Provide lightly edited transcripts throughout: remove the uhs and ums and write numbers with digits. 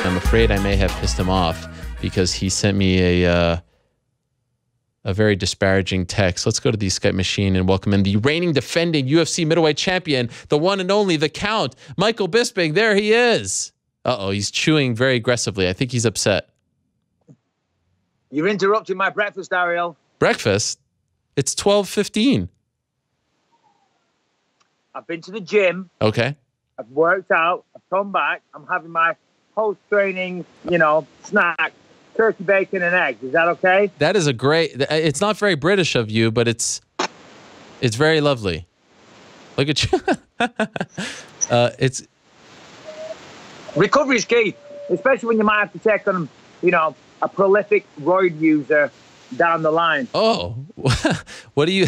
I'm afraid I may have pissed him off because he sent me a very disparaging text. Let's go to the Skype machine and welcome in the reigning, defending UFC middleweight champion, the one and only, the Count, Michael Bisping. There he is. Uh-oh, he's chewing very aggressively. I think he's upset. You're interrupting my breakfast, Ariel. Breakfast? It's 12:15. I've been to the gym. Okay. I've worked out. I've come back. I'm having my post-training, snack, turkey, bacon, and eggs. Is that okay? That is a great... It's not very British of you, but it's very lovely. Look at you. It's... Recovery is key, especially when you might have to take on, a prolific roid user down the line. Oh, what do you...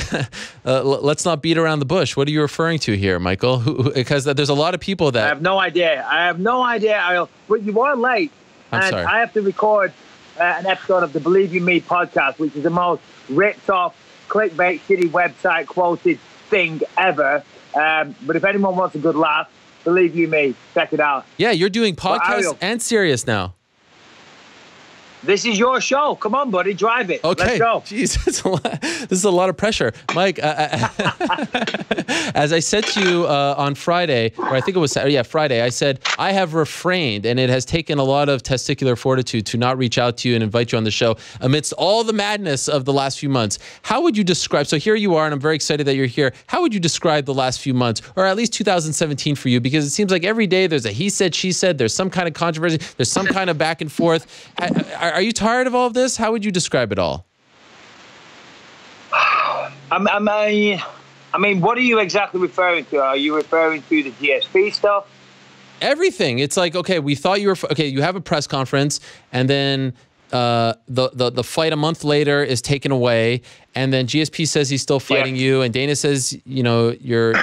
let's not beat around the bush. What are you referring to here, Michael? Because there's a lot of people that... I have no idea, Ariel. But you are late. I'm sorry. I have to record an episode of the Believe You Me podcast, which is the most ripped off, clickbait, shitty website quoted thing ever. But if anyone wants a good laugh, Believe You Me, check it out. Yeah, you're doing podcasts and serious now. This is your show. Come on, buddy. Drive it. Okay. Let's go. Jeez, this is a lot of pressure. Mike, as I said to you on Friday, or I think it was Friday, I said, I have refrained, and it has taken a lot of testicular fortitude to not reach out to you and invite you on the show amidst all the madness of the last few months. How would you describe, so here you are, and I'm very excited that you're here. How would you describe the last few months, or at least 2017 for you? Because it seems like every day there's a he said, she said, there's some kind of controversy, there's some kind of back and forth. Are you tired of all of this? How would you describe it all? I mean, what are you exactly referring to? Are you referring to the GSP stuff? Everything. It's like, okay, we thought you were... Okay, you have a press conference, and then the fight a month later is taken away, and then GSP says he's still fighting you, and Dana says, you're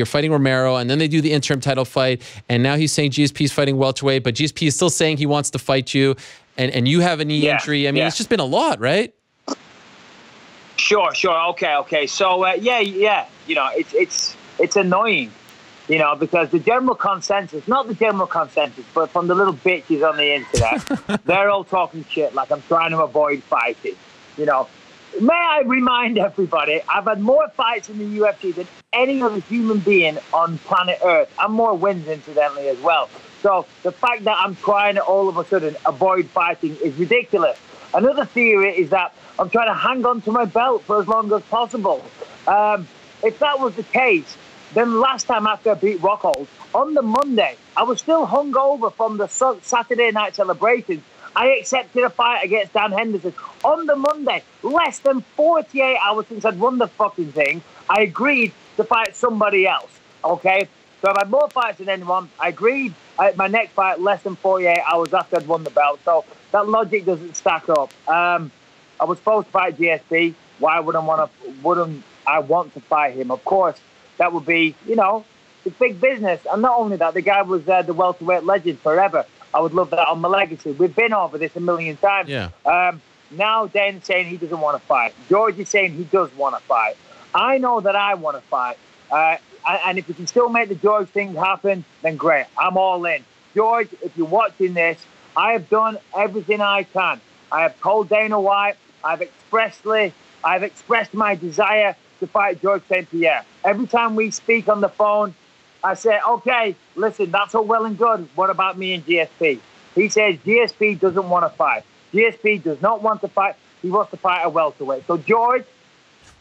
fighting Romero, and then they do the interim title fight, and now he's saying GSP is fighting welterweight, but GSP is still saying he wants to fight you, and you have a knee injury. I mean, it's just been a lot, right? Sure. Okay. So, it's annoying, because the general consensus, not the general consensus, but from the little bitches on the internet, they're all talking shit like I'm trying to avoid fighting. May I remind everybody, I've had more fights in the UFC than any other human being on planet Earth, and more wins, incidentally, as well. So the fact that I'm trying to all of a sudden avoid fighting is ridiculous. Another theory is that I'm trying to hang on to my belt for as long as possible. If that was the case, then last time after I beat Rockhold, on the Monday, I was still hungover from the Saturday night celebrations. I accepted a fight against Dan Henderson. On the Monday, less than 48 hours since I'd won the fucking thing, I agreed to fight somebody else, okay? So I've had more fights than anyone. I agreed at my next fight less than 48 hours after I'd won the belt. So that logic doesn't stack up. I was supposed to fight GSP. Why wouldn't I want to fight him? Of course, that would be, it's big business. And not only that, the guy was the welterweight legend forever. I would love that on my legacy. We've been over this a million times. Yeah. Now Dana's saying he doesn't want to fight. George is saying he does want to fight. I know that I want to fight. And if we can still make the George thing happen, then great. I'm all in. George, if you're watching this, I have done everything I can. I have told Dana White, I've expressed my desire to fight Georges St-Pierre. Every time we speak on the phone, I say, okay, listen, that's all well and good. What about me and GSP? He says GSP doesn't want to fight. GSP does not want to fight. He wants to fight a welterweight. So, George,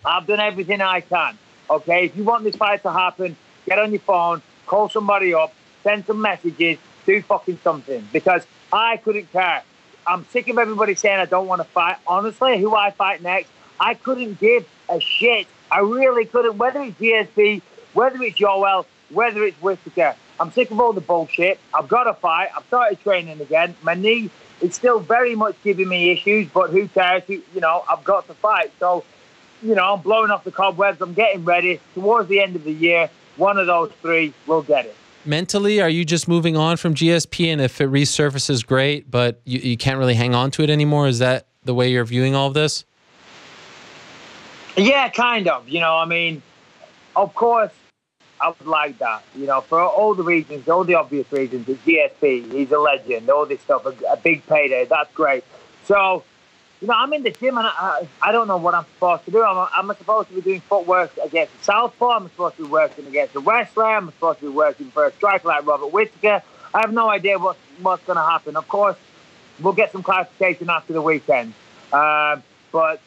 I've done everything I can. Okay, if you want this fight to happen, get on your phone, call somebody up, send some messages, do fucking something. Because I couldn't care. I'm sick of everybody saying I don't want to fight. Honestly, who I fight next, I couldn't give a shit. I really couldn't. Whether it's GSP, whether it's Yoel, whether it's Whittaker. I'm sick of all the bullshit. I've got to fight. I've started training again. My knee is still very much giving me issues, but who cares? I've got to fight. So, I'm blowing off the cobwebs. I'm getting ready. Towards the end of the year, one of those three will get it. Mentally, are you just moving on from GSP, and if it resurfaces, great, but you can't really hang on to it anymore? Is that the way you're viewing all of this? Yeah, kind of. Of course, I would like that. You know, for all the reasons, all the obvious reasons. The GSP, he's a legend. All this stuff, a big payday. That's great. So, you know, I'm in the gym and I don't know what I'm supposed to do. I'm supposed to be doing footwork against the southpaw. I'm supposed to be working against the wrestler. I'm supposed to be working for a striker like Robert Whittaker. I have no idea what's going to happen. Of course, we'll get some clarification after the weekend. But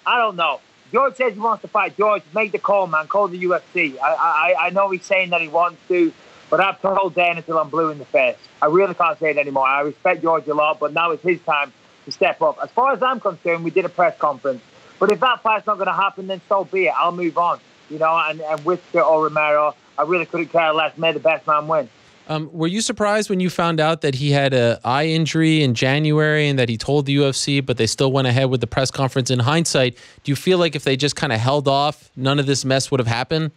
I don't know. George says he wants to fight. George, make the call, man. Call the UFC. I know he's saying that he wants to, but I've told Dan until I'm blue in the face. I really can't say it anymore. I respect George a lot, but now it's his time to step up. As far as I'm concerned, we did a press conference. But if that fight's not going to happen, then so be it. I'll move on. You know, and Whittaker or Romero, I really couldn't care less. May the best man win. Were you surprised when you found out that he had an eye injury in January and that he told the UFC, but they still went ahead with the press conference? In hindsight, do you feel like if they just kind of held off, none of this mess would have happened?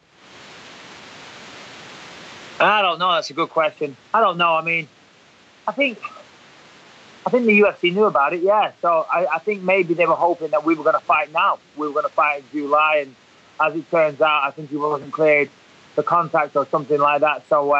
I don't know. That's a good question. I don't know. I mean, I think the UFC knew about it, yeah. So I think maybe they were hoping that we were going to fight now. We were going to fight in July, and as it turns out, I think he wasn't cleared for contact or something like that. So,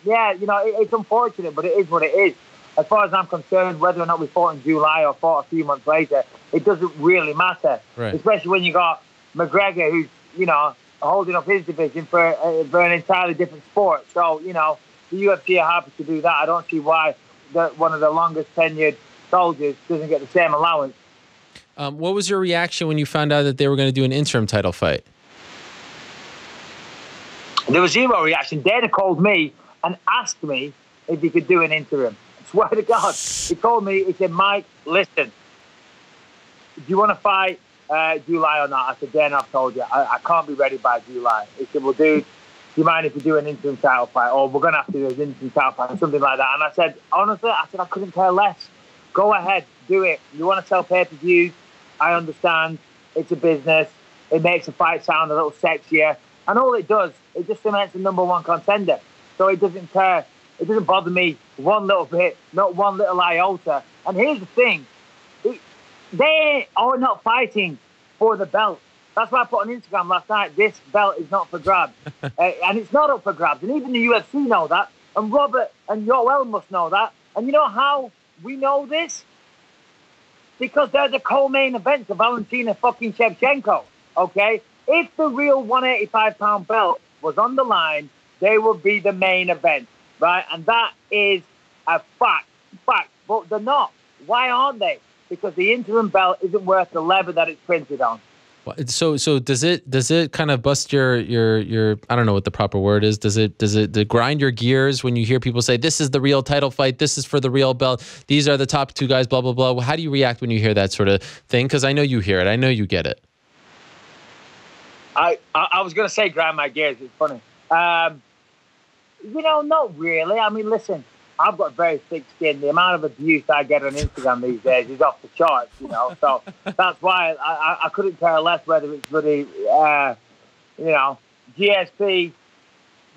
yeah, you know, it's unfortunate, but it is what it is. As far as I'm concerned, whether or not we fought in July or fought a few months later, it doesn't really matter. Right. Especially when you got McGregor, who's, you know, holding up his division for an entirely different sport. So, you know, the UFC are happy to do that. I don't see why one of the longest tenured soldiers doesn't get the same allowance. What was your reaction when you found out that they were going to do an interim title fight? There was zero reaction. Dana called me and asked me if he could do an interim. I swear to God. He called me. He said, Mike, listen, do you want to fight July or not? I said, Dana, I've told you. I can't be ready by July. He said, well, dude, do you mind if we do an interim title fight? Or we're going to have to do an interim title fight or something like that. And I said, honestly, I couldn't care less. Go ahead. Do it. You want to sell pay-per-views? I understand. It's a business. It makes the fight sound a little sexier. And all it does, it just cements the #1 contender. So it doesn't care. It doesn't bother me one little bit, not one little iota. And here's the thing. They are not fighting for the belt. That's why I put on Instagram last night, this belt is not for grabs. And it's not up for grabs. And even the UFC know that. And Robert and Yoel must know that. And you know how we know this? Because they're the co-main event of Valentina fucking Shevchenko. Okay? If the real 185-pound belt was on the line, they would be the main event, right? And that is a fact. But they're not. Why aren't they? Because the interim belt isn't worth the leather that it's printed on. So does it kind of bust your I don't know what the proper word is. Does it grind your gears when you hear people say this is the real title fight, this is for the real belt, these are the top two guys, blah blah blah? How do you react when you hear that sort of thing? Because I know you hear it. I know you get it. I was going to say grind my gears. It's funny. You know, not really. I mean, listen, I've got very thick skin. The amount of abuse I get on Instagram these days is off the charts, you know. So that's why I couldn't care less whether it's really, you know, GSP,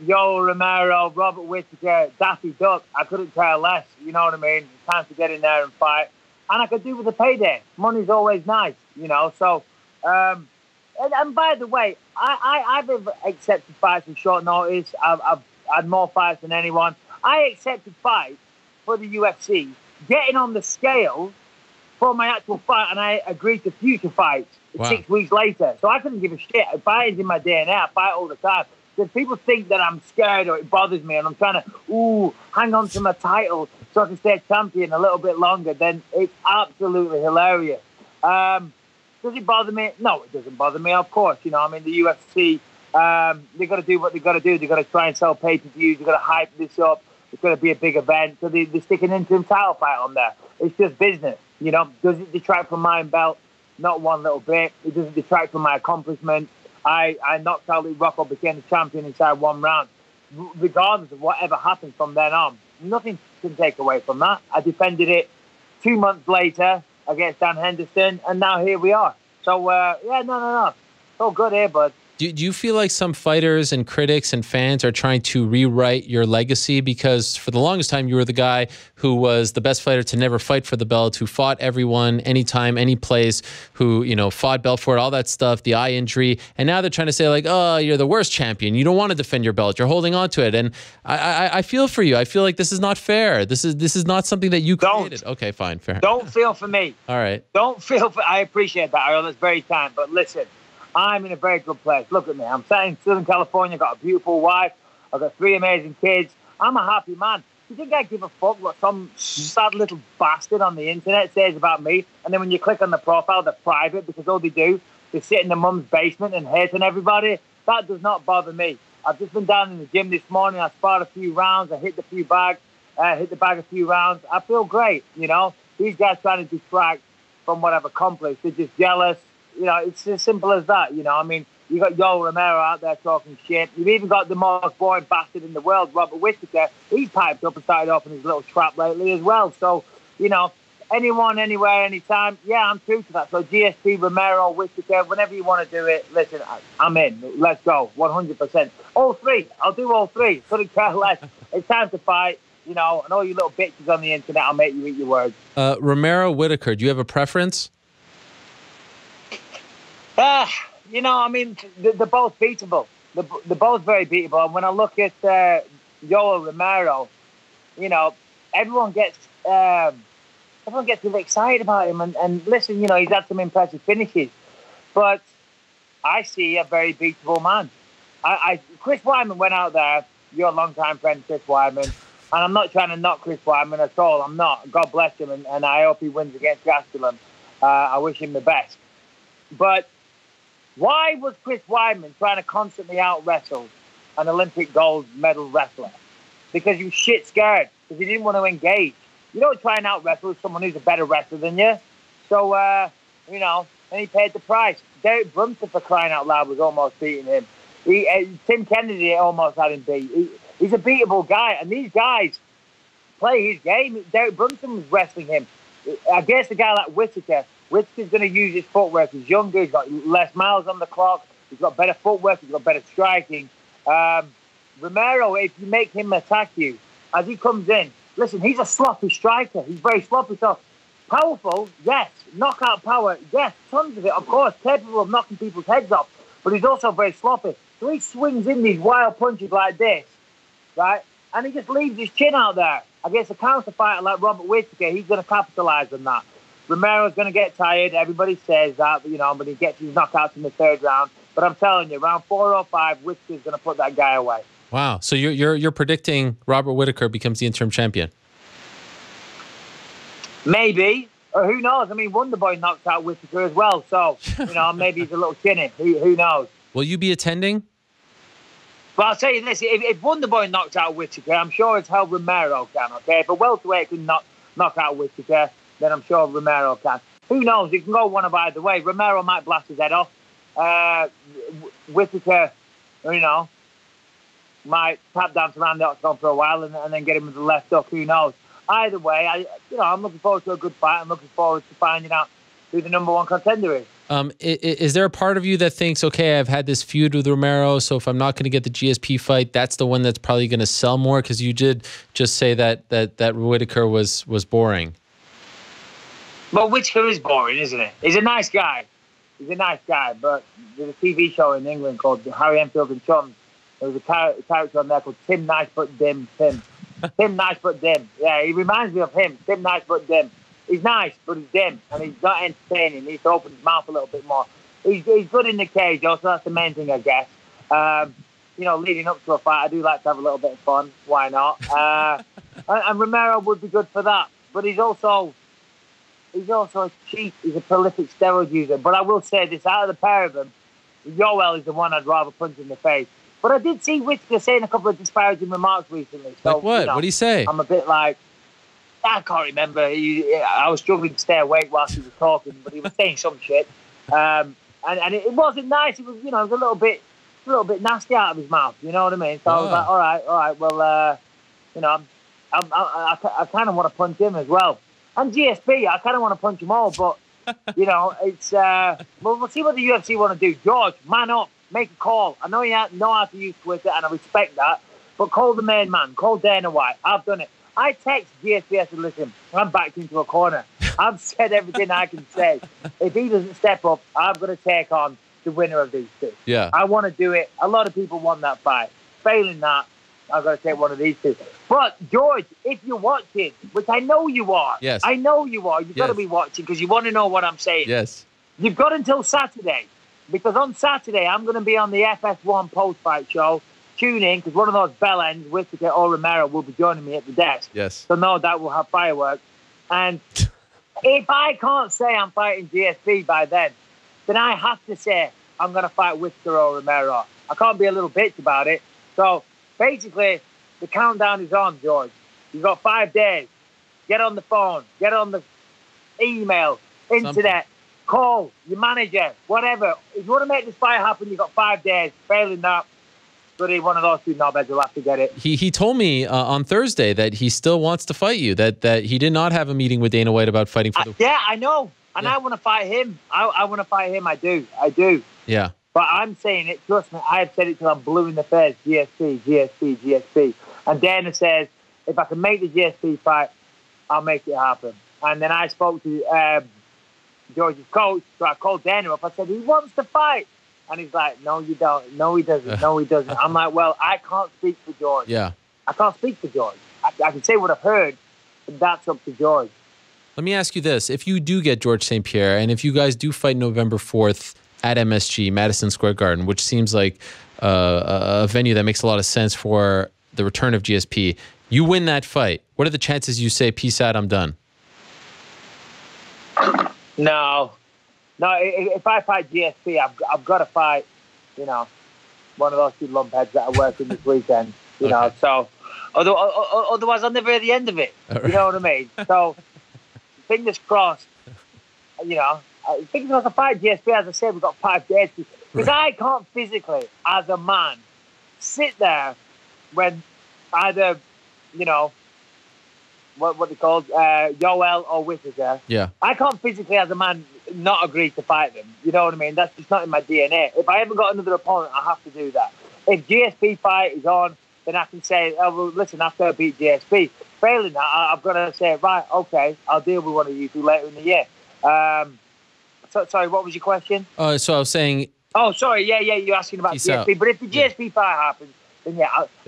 Yoel, Romero, Robert Whittaker, Daffy Duck. I couldn't care less, you know what I mean? It's time to get in there and fight. And I could do with a payday. Money's always nice, you know. So, and by the way, I've accepted fights with short notice. I've had more fights than anyone. I accepted fights for the UFC, getting on the scale for my actual fight, and I agreed to future fights 6 weeks later. So I couldn't give a shit. Fighting's in my DNA. I fight all the time. So if people think that I'm scared or it bothers me and I'm trying to, hang on to my title so I can stay champion a little bit longer, then it's absolutely hilarious. Does it bother me? No, it doesn't bother me, of course. You know, I mean, the UFC, they've got to do what they've got to do. They've got to try and sell pay-per-views. They've got to hype this up. It's going to be a big event. So they stick an interim title fight on there. It's just business. You know, does it detract from my belt? Not one little bit. It doesn't detract from my accomplishment. I knocked out Rocco, became the champion inside 1 round. Regardless of whatever happens from then on, nothing can take away from that. I defended it 2 months later against Dan Henderson, and now here we are. So, yeah, no. It's all good here, bud. Do you feel like some fighters and critics and fans are trying to rewrite your legacy? Because for the longest time, you were the guy who was the best fighter to never fight for the belt, who fought everyone, anytime, any place, who, you know, fought Belfort, all that stuff, the eye injury. And now they're trying to say like, oh, you're the worst champion. You don't want to defend your belt. You're holding on to it. And I feel for you. I feel like this is not fair. This is not something that you created. Okay, fine, fair. Don't feel for me. All right. Don't feel for, I appreciate that, Ariel. That's very kind. But listen, I'm in a very good place. Look at me. I'm sat in Southern California, got a beautiful wife. I've got 3 amazing kids. I'm a happy man. You think I give a fuck what some sad little bastard on the internet says about me? And then when you click on the profile, they're private because all they do is sit in their mum's basement and hate on everybody. That does not bother me. I've just been down in the gym this morning. I sparred a few rounds. I hit the bag a few rounds. I feel great, you know. These guys trying to distract from what I've accomplished. They're just jealous. You know, it's as simple as that, you know. I mean, you got Yoel Romero out there talking shit. You've even got the most boring bastard in the world, Robert Whittaker. He's piped up and started off in his little trap lately as well. So, you know, anyone, anywhere, anytime, yeah, I'm true to that. So GSP, Romero, Whittaker, whenever you want to do it, listen, I'm in. Let's go, 100%. All 3. I'll do all 3. Couldn't care less. It's time to fight. You know, and all you little bitches on the internet, I'll make you eat your words. Romero, Whittaker, do you have a preference? You know, I mean, they're both beatable. They're both very beatable. And when I look at Yoel Romero, you know, everyone gets really excited about him. And listen, you know, he's had some impressive finishes. But I see a very beatable man. Chris Weidman went out there. You're a long-time friend, Chris Weidman. And I'm not trying to knock Chris Weidman at all. I'm not. God bless him. And I hope he wins against Gastelum. I wish him the best. But why was Chris Weidman trying to constantly out-wrestle an Olympic gold medal wrestler? Because he was shit scared. Because he didn't want to engage. You don't try and out-wrestle someone who's a better wrestler than you. So, you know, and he paid the price. Derek Brunson, for crying out loud, was almost beating him. Tim Kennedy almost had him beat. He's a beatable guy. And these guys play his game. Derek Brunson was wrestling him. I guess a guy like Whittaker's going to use his footwork. He's younger. He's got less miles on the clock. He's got better footwork. He's got better striking. Romero, if you make him attack you, as he comes in, listen, he's a sloppy striker. He's very sloppy. So powerful, yes. Knockout power, yes. Tons of it, of course. Capable of knocking people's heads off. But he's also very sloppy. So he swings in these wild punches like this, right? And he just leaves his chin out there. Against a counter fighter like Robert Whittaker, he's going to capitalize on that. Romero's going to get tired. Everybody says that, you know, but he gets his knockouts in the 3rd round. But I'm telling you, round 4 or 5, Whittaker's going to put that guy away. Wow. So you're predicting Robert Whittaker becomes the interim champion? Maybe. Or who knows? I mean, Wonderboy knocked out Whittaker as well. So, you know, maybe he's a little chinny. Who knows? Will you be attending? Well, I'll tell you this. If Wonderboy knocked out Whittaker, I'm sure it's how Romero can, okay? If a welterweight can knock out Whittaker, then I'm sure Romero can. Who knows? It can go one of either way. Romero might blast his head off. Whittaker, you know, might tap dance around the octagon for a while and then get him with the left hook. Who knows? Either way, I'm looking forward to a good fight. I'm looking forward to finding out who the #1 contender is. Is there a part of you that thinks, okay, I've had this feud with Romero, so if I'm not going to get the GSP fight, that's the one that's probably going to sell more? Because you did just say that Whittaker was boring. Well, Whittaker is boring, isn't he? He's a nice guy. But there's a TV show in England called Harry Enfield and Chums. There was a character on there called Tim Nice But Dim. Tim Nice But Dim. Yeah, he reminds me of him. Tim Nice But Dim. He's nice, but he's dim, and he's not entertaining. He needs to open his mouth a little bit more. He's good in the cage, also. That's the main thing, I guess. You know, leading up to a fight, I do like to have a little bit of fun. Why not? And Romero would be good for that. But he's also a cheat. He's a prolific steroid user. But I will say this, out of the pair of them, Yoel is the one I'd rather punch in the face. But I did see Whittaker saying a couple of disparaging remarks recently. So, like what? You know, what did he say? I'm a bit like, I can't remember. I was struggling to stay awake whilst he was talking, but he was saying some shit. And it wasn't nice. It was, you know, it was a little bit nasty out of his mouth. You know what I mean? So I was like, all right. Well, you know, I kind of want to punch him as well. And GSP, I kind of want to punch them all, but, you know, it's... well, we'll see what the UFC want to do. George, man up. make a call. I know you know how to use Twitter, and I respect that, but call the main man. Call Dana White. I've done it. I text GSP. I said, listen, I'm backed into a corner. I've said everything I can say. If he doesn't step up, I'm going to take on the winner of these two. Yeah. I want to do it. A lot of people want that fight. Failing that, I've got to take one of these two. But, George, if you're watching, which I know you are. Yes. I know you are. You've got to be watching because you want to know what I'm saying. Yes. You've got until Saturday. Because on Saturday, I'm going to be on the FS1 post-fight show. Tune in, because one of those bell ends, Whittaker or Romero, will be joining me at the desk. Yes. So no doubt we'll have fireworks. And if I can't say I'm fighting GSP by then I have to say I'm going to fight Whittaker or Romero. I can't be a little bitch about it. So basically, the countdown is on, George. You've got 5 days. Get on the phone. Get on the email, internet. Call your manager, whatever. If you want to make this fight happen, you've got 5 days. Failing that, bloody one of those two knobheads will have to get it. He told me on Thursday that he still wants to fight you, that he did not have a meeting with Dana White about fighting for the... Yeah, I know. And I want to fight him. I want to fight him. I do. Yeah. But I'm saying it, trust me, I've said it till I'm blue in the face. GSP. And Dana says, if I can make the GSP fight, I'll make it happen. And then I spoke to George's coach, so I called Dana up. I said, he wants to fight. And he's like, no, you don't. No, he doesn't. No, he doesn't. I'm like, well, I can't speak for George. Yeah. I can't speak for George. I can say what I've heard, but that's up to George. Let me ask you this. If you do get Georges St-Pierre, and if you guys do fight November 4th at MSG, Madison Square Garden, which seems like a venue that makes a lot of sense for the return of GSP, you win that fight. What are the chances you say, peace out, I'm done? No. If I fight GSP, I've got to fight, one of those two lumpheads that are working this weekend, you know. So, otherwise, I'll never hear the end of it. Right. You know what I mean? So, fingers crossed, fingers crossed I fight GSP. As I said, we've got 5 days. Because I can't physically, as a man, sit there when either, what they called Yoel or Whittaker. Yeah. I can't physically, as a man, not agree to fight them. You know what I mean? That's just not in my DNA. If I haven't got another opponent, I have to do that. If GSP fight is on, then I can say, oh, well, listen, after I beat GSP. Failing that, I've got to say, right, okay, I'll deal with one of you two later in the year. Sorry, what was your question? So I was saying... Oh, sorry, yeah, you're asking about GSP. But if the GSP fight happens, then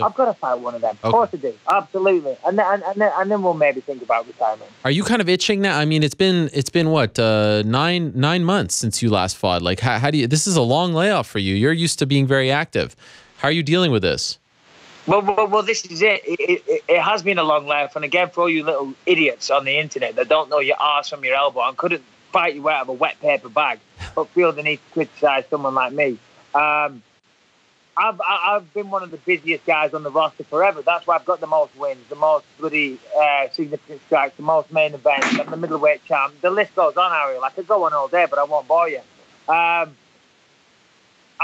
I've got to fight one of them. Of course I do, absolutely. And then we'll maybe think about retirement. Are you kind of itching now? I mean, it's been what, 9 months since you last fought. Like, how do you? This is a long layoff for you. You're used to being very active. How are you dealing with this? Well, this is it. It has been a long layoff, and again, for all you little idiots on the internet that don't know your arse from your elbow and couldn't fight you out of a wet paper bag, but feel the need to criticise someone like me. I've been one of the busiest guys on the roster forever. That's why I've got the most wins, the most bloody significant strikes, the most main events. I'm the middleweight champ. The list goes on, Ariel. I could go on all day, but I won't bore you. I've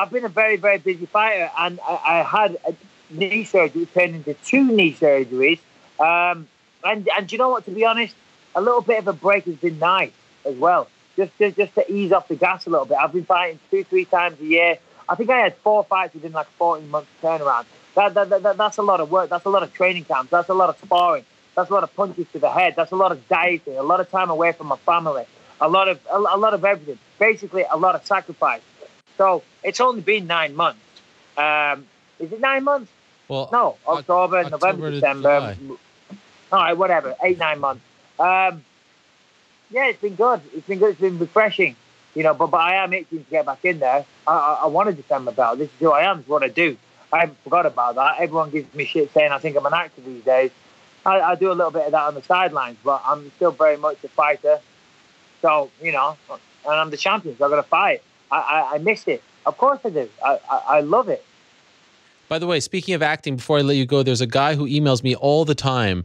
been a very, very busy fighter, and I had a knee surgery turned into 2 knee surgeries. And you know what? To be honest, a little bit of a break has been nice as well, just to ease off the gas a little bit. I've been fighting 2-3 times a year. I think I had 4 fights within like 14 months turnaround. That's a lot of work. That's a lot of training camps. That's a lot of sparring. That's a lot of punches to the head. That's a lot of dieting. A lot of time away from my family. A lot of everything. Basically, a lot of sacrifice. So it's only been 9 months. Is it 9 months? Well, no, October, November, December. All right, whatever. 8-9 months. Yeah, it's been good. It's been good. It's been refreshing. But I am itching to get back in there. I want to defend my belt. This is who I am. This is what I do. I haven't forgot about that. Everyone gives me shit saying I think I'm an actor these days. I do a little bit of that on the sidelines, but I'm still very much a fighter. So, and I'm the champion, so I've got to fight. I miss it. Of course I do. I love it. By the way, speaking of acting, before I let you go, there's a guy who emails me all the time.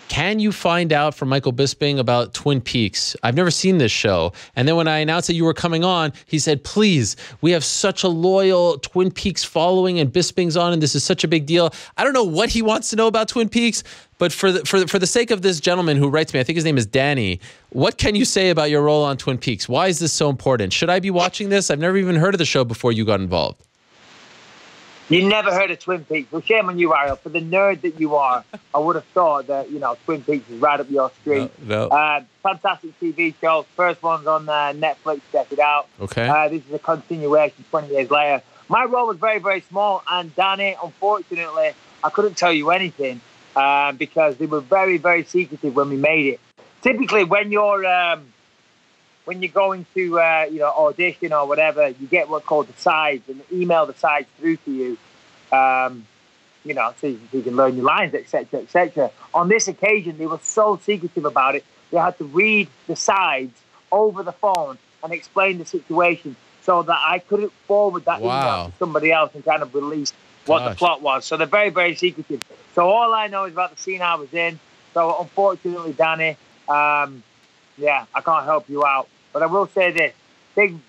Can you find out from Michael Bisping about Twin Peaks? I've never seen this show. And then when I announced that you were coming on, he said, please, we have such a loyal Twin Peaks following and Bisping's on and this is such a big deal. I don't know what he wants to know about Twin Peaks, but for the sake of this gentleman who writes me, I think his name is Danny, what can you say about your role on Twin Peaks? Why is this so important? Should I be watching this? I've never even heard of the show before you got involved. You never heard of Twin Peaks. Well, shame on you, Ariel. For the nerd that you are, I would have thought that, Twin Peaks is right up your street. No. Fantastic TV show. First one's on Netflix. Check it out. Okay. This is a continuation 20 years later. My role was very, very small. And Danny, unfortunately, I couldn't tell you anything because they were very, very secretive when we made it. Typically, when you're going to audition or whatever, you get what's called the sides and email the sides through to you, so you can learn your lines, etc., etc. On this occasion, they were so secretive about it. They had to read the sides over the phone and explain the situation so that I couldn't forward that email to somebody else and kind of release what the plot was. So they're very, very secretive. So all I know is about the scene I was in. So unfortunately, Danny, I can't help you out. But I will say this.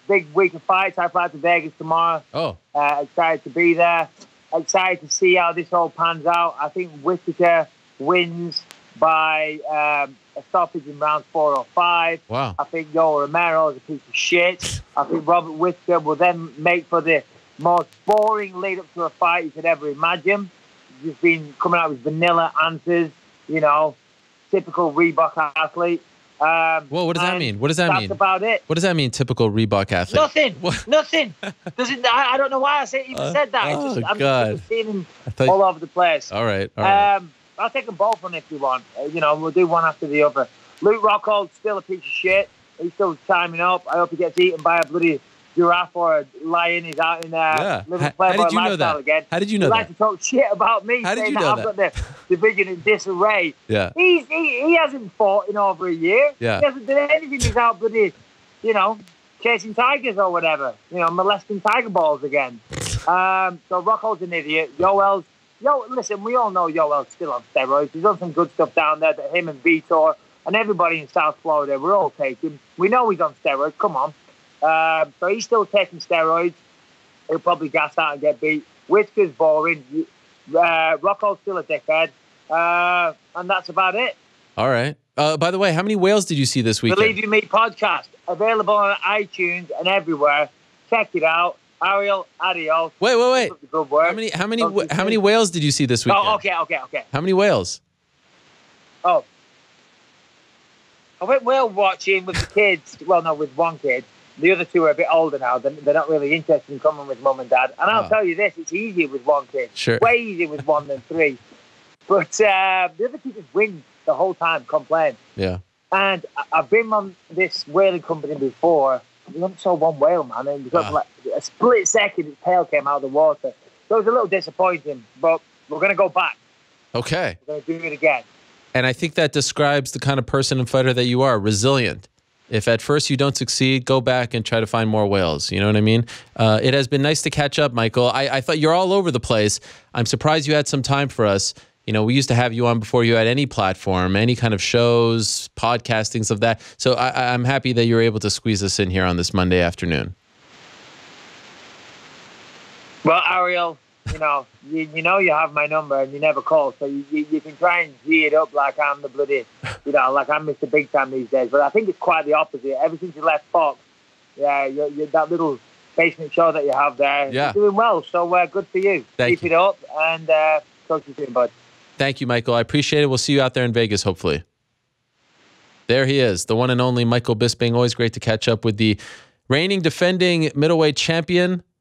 Big week of fights. I fly to Vegas tomorrow. Oh. Excited to be there. Excited to see how this all pans out. I think Whittaker wins by a stoppage in round 4 or 5. Wow. I think Yoel Romero is a piece of shit. I think Robert Whittaker will then make for the most boring lead up to a fight you could ever imagine. Just been coming out with vanilla answers, typical Reebok athlete. What does that mean? What does that mean? That's about it. What does that mean, typical Reebok athlete? Nothing. What? Nothing. I don't know why I even said that. I'm just seeing him all over the place. All right. I'll take them both on if you want. We'll do one after the other. Luke Rockhold's still a piece of shit. He's still timing up. I hope he gets eaten by a bloody giraffe or a lion. He's out in living Playboy lifestyle again. How did you know that? He likes to talk shit about me. How did you that know I've got the division in disarray. Yeah. He hasn't fought in over a year. Yeah. He hasn't done anything. He's out bloody, chasing tigers or whatever. Molesting tiger balls again. So Rockhold's an idiot. Listen, we all know Yoel's still on steroids. He's done some good stuff down there that him and Vitor and everybody in South Florida, we're all taking. We know he's on steroids. Come on. So he's still taking steroids. He'll probably gas out and get beat. Whittaker's boring. Rockhold's still a dickhead. And that's about it. All right. By the way, how many whales did you see this weekend? Believe You Me podcast. Available on iTunes and everywhere. Check it out. Ariel. Wait. Good work. How many whales did you see this weekend? Oh, okay. How many whales? Oh. I went whale watching with the kids. Well, no, with one kid. The other two are a bit older now. They're not really interested in coming with mum and dad. And I'll tell you this, it's easier with one kid. Sure. Way easier with one than 3. But the other two just win the whole time, complain. Yeah. And I've been on this whaling company before. We only saw one whale, man. And because like a split second, its tail came out of the water. So it was a little disappointing. But we're going to go back. Okay. We're going to do it again. And I think that describes the kind of person and fighter that you are, resilient. If at first you don't succeed, go back and try to find more whales. You know what I mean? It has been nice to catch up, Michael. I thought you're all over the place. I'm surprised you had some time for us. We used to have you on before you had any platform, any kind of shows, podcastings of that. So I'm happy that you're able to squeeze us in here on this Monday afternoon. Well, Ariel, you have my number and you never call, so you can try and G it up like I'm the bloody, like I'm Mr. Big Time these days. But I think it's quite the opposite. Ever since you left Fox, you're that little basement show that you have there, you're doing well. So good for you. Keep it up and talk to you soon, bud. Thank you, Michael. I appreciate it. We'll see you out there in Vegas, hopefully. There he is, the one and only Michael Bisping. Always great to catch up with the reigning, defending middleweight champion.